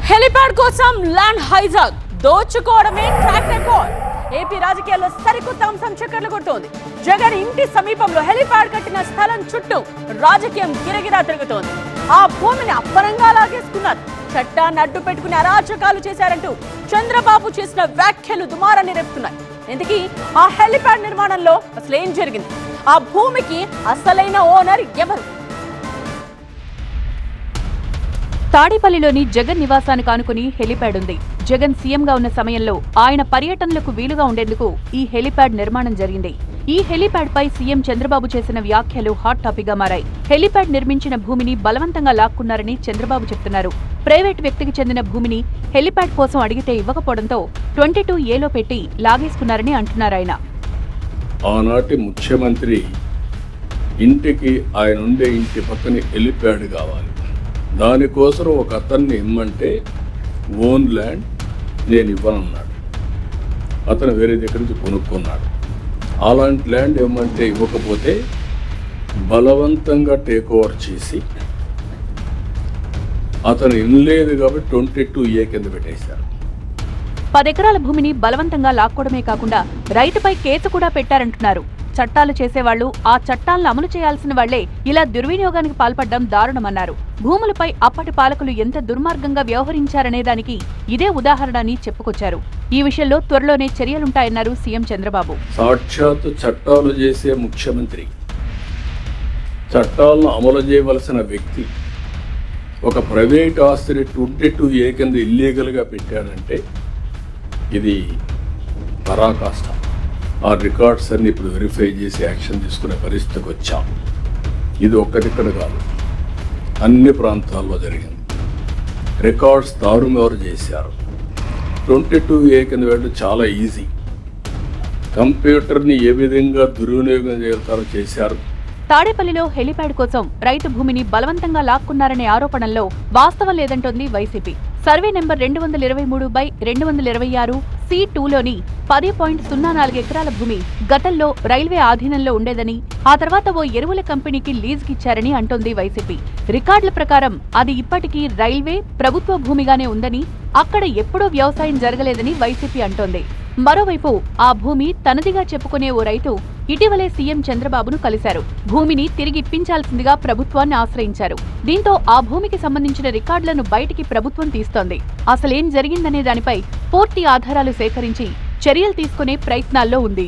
Helipad కోసం land hijack దోచుకోవడమే track record. AP రాజకీయాల్లో సరికొత్త అంశం చక్కర్లు కొడుతోంది. జగన్ ఇంటి సమీపంలో హెలిప్యాడ్ కట్టిన స్థలం చుట్టూ రాజకీయం గిరగిరా తిరుగుతోంది. ఆ భూమిని అప్పనంగా లాగేసుకున్నారు. చట్టాన్ని అడ్డు పెట్టుకుని అరాచకాలు చేశారంటూ చంద్రబాబు చేసిన వ్యాఖ్యలు దుమారాన్ని రేపుతున్నాయి. ఇంతకీ ఆ హెలిప్యాడ్ నిర్మాణంలో అసలు ఏం జరిగింది? ఆ భూమికి అసలైన ఓనర్ ఎవరు? తాడేపల్లిలోని జగన్ నివాసానికి ఆనుకుని హెలిప్యాడ్ ఉంది. జగన్ సీఎంగా ఉన్న సమయంలో ఆయన పర్యటనలకు వీలుగా ఉండేందుకు ఈ హెలిప్యాడ్ నిర్మాణం జరిగింది. ఈ హెలిప్యాడ్ పై సీఎం చంద్రబాబు చేసిన వ్యాఖ్యలు హాట్ టాపిక్ గా మారాయి. హెలిప్యాడ్ నిర్మించిన భూమిని బలవంతంగా లాక్కున్నారని చంద్రబాబు చెప్తున్నారు. ప్రైవేట్ వ్యక్తికి చెందిన భూమిని హెలిప్యాడ్ కోసం అడిగితే ఇవ్వకపోవడంతో 22A పెట్టి లాగేసుకున్నారని అంటున్నారాయన. ఆనాటి ముఖ్యమంత్రి ఇంటికి ఆయన ఉండే ఇంటి పక్కన హెలిప్యాడ్ కావాలి. దానికోసం ఒక అతన్ని ఇమ్మంటే ఓన్ ల్యాండ్ నేను ఇవ్వనన్నాడు. అతను వేరే దగ్గర నుంచి కొనుక్కున్నాడు. అలాంటి ల్యాండ్ ఇవ్వమంటే ఇవ్వకపోతే బలవంతంగా టేక్ ఓవర్ చేసి అతను ఇన్లేదు కాబట్టి 22A కింద పెట్టేశారు. 10 ఎకరాల భూమిని బలవంతంగా లాక్కోవడమే కాకుండా రైతుపై కేసు కూడా పెట్టారంటున్నారు. చట్టాలు చేసేవాళ్లు ఆ చట్టాలను అమలు చేయాల్సిన వాళ్లే ఇలా దుర్వినియోగానికి పాల్పడ్డం దారుణమన్నారు. భూములపై అప్పటి పాలకులు ఎంత దుర్మార్గంగా వ్యవహరించారనేదానికి ఇదే ఉదాహరణ అని చెప్పుకొచ్చారు. ఈ విషయంలో త్వరలోనే చర్యలుంటాయన్నారు సీఎం చంద్రబాబు. సాక్షాత్తు చట్టాలు చేసే ముఖ్యమంత్రి, చట్టాలను అమలు చేయవలసిన వ్యక్తి ఒక ప్రైవేట్ ఆస్తిని 22A కింద ఇల్లీగల్గా పెట్టాడంటే ఇది పరాకాష్ట. ఆ రికార్డ్స్ అన్ని ఇప్పుడు వెరిఫై చేసి యాక్షన్ తీసుకునే పరిస్థితికి వచ్చాం. ఇది ఒక్కటిక్కడ కాదు, అన్ని ప్రాంతాల్లో జరిగింది. రికార్డ్స్ తారుమారు చేశారు. 22A కింద వెళ్ళడం చాలా ఈజీ. కంప్యూటర్ని ఏ విధంగా దుర్వినియోగం చేస్తారో చేశారు. తాడేపల్లిలో హెలిప్యాడ్ కోసం రైతు భూమిని బలవంతంగా లాక్కున్నారనే ఆరోపణల్లో వాస్తవం లేదంటోంది వైసీపీ. సర్వే నెంబర్ 223/226 C2లోని 10.04 ఎకరాల భూమి గతంలో రైల్వే ఆధీనంలో ఉండేదని, ఆ తర్వాత ఓ ఎరువుల కంపెనీకి లీజుకిచ్చారని అంటోంది వైసీపీ. రికార్డుల ప్రకారం అది ఇప్పటికీ రైల్వే ప్రభుత్వ భూమిగానే ఉందని, అక్కడ ఎప్పుడూ వ్యవసాయం జరగలేదని వైసీపీ అంటోంది. మరోవైపు ఆ భూమి తనదిగా చెప్పుకునే ఓ రైతు ఇటీవలే సీఎం చంద్రబాబును కలిశారు. భూమిని తిరిగి ఇప్పించాల్సిందిగా ప్రభుత్వాన్ని ఆశ్రయించారు. దీంతో ఆ భూమికి సంబంధించిన రికార్డులను బయటికి ప్రభుత్వం తీస్తోంది. అసలేం జరిగిందనే దానిపై పూర్తి ఆధారాలు సేకరించి చర్యలు తీసుకునే ప్రయత్నాల్లో ఉంది.